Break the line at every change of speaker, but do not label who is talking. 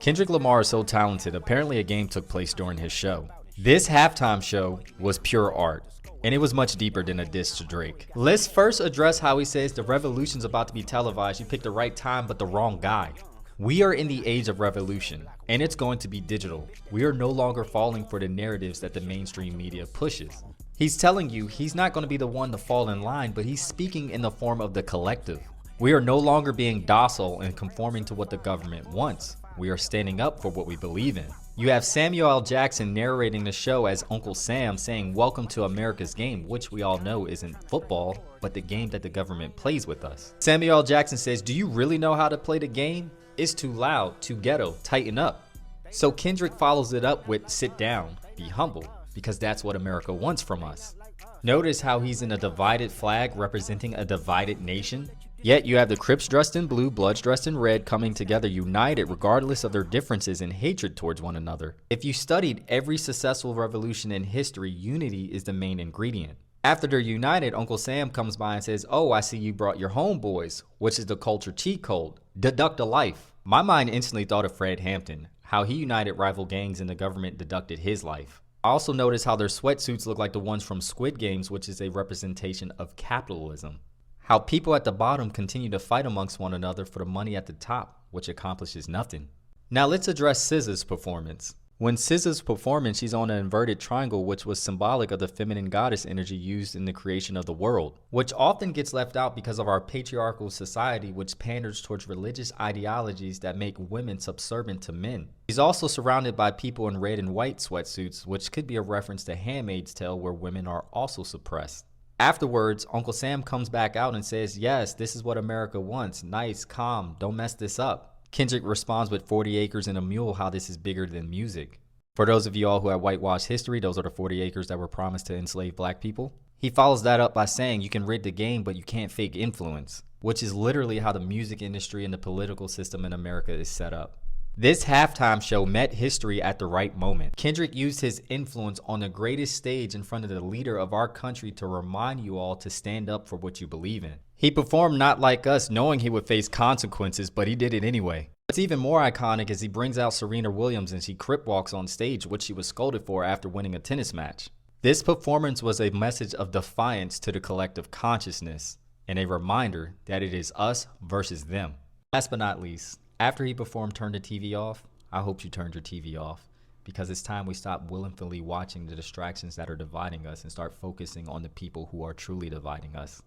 Kendrick Lamar is so talented, apparently a game took place during his show. This halftime show was pure art, and it was much deeper than a diss to Drake. Let's first address how he says the revolution's about to be televised. You picked the right time, but the wrong guy. We are in the age of revolution, and it's going to be digital. We are no longer falling for the narratives that the mainstream media pushes. He's telling you he's not going to be the one to fall in line, but he's speaking in the form of the collective. We are no longer being docile and conforming to what the government wants. We are standing up for what we believe in. You have Samuel L. Jackson narrating the show as Uncle Sam saying, "Welcome to America's game," which we all know isn't football, but the game that the government plays with us. Samuel L. Jackson says, "Do you really know how to play the game? It's too loud, too ghetto, tighten up." So Kendrick follows it up with, "Sit down, be humble," because that's what America wants from us. Notice how he's in a divided flag representing a divided nation. Yet you have the Crips dressed in blue, Bloods dressed in red coming together united regardless of their differences and hatred towards one another. If you studied every successful revolution in history, unity is the main ingredient. After they're united, Uncle Sam comes by and says, "Oh, I see you brought your homeboys," which is the culture cheat code. Deduct a life. My mind instantly thought of Fred Hampton, how he united rival gangs and the government deducted his life. I also noticed how their sweatsuits look like the ones from Squid Games, which is a representation of capitalism. How people at the bottom continue to fight amongst one another for the money at the top, which accomplishes nothing. Now let's address SZA's performance. When SZA's performance, she's on an inverted triangle, which was symbolic of the feminine goddess energy used in the creation of the world, which often gets left out because of our patriarchal society, which panders towards religious ideologies that make women subservient to men. She's also surrounded by people in red and white sweatsuits, which could be a reference to Handmaid's Tale, where women are also suppressed. Afterwards, Uncle Sam comes back out and says, "Yes, this is what America wants. Nice, calm, don't mess this up." Kendrick responds with 40 acres and a mule, how this is bigger than music. For those of you all who have whitewashed history, those are the 40 acres that were promised to enslave black people. He follows that up by saying, "You can rig the game, but you can't fake influence," which is literally how the music industry and the political system in America is set up. This halftime show met history at the right moment. Kendrick used his influence on the greatest stage in front of the leader of our country to remind you all to stand up for what you believe in. He performed not like us, knowing he would face consequences, but he did it anyway. What's even more iconic is he brings out Serena Williams and she crip walks on stage, which she was scolded for after winning a tennis match. This performance was a message of defiance to the collective consciousness and a reminder that it is us versus them. Last but not least, after he performed Turn the TV Off, I hope you turned your TV off, because it's time we stop willingly watching the distractions that are dividing us and start focusing on the people who are truly dividing us.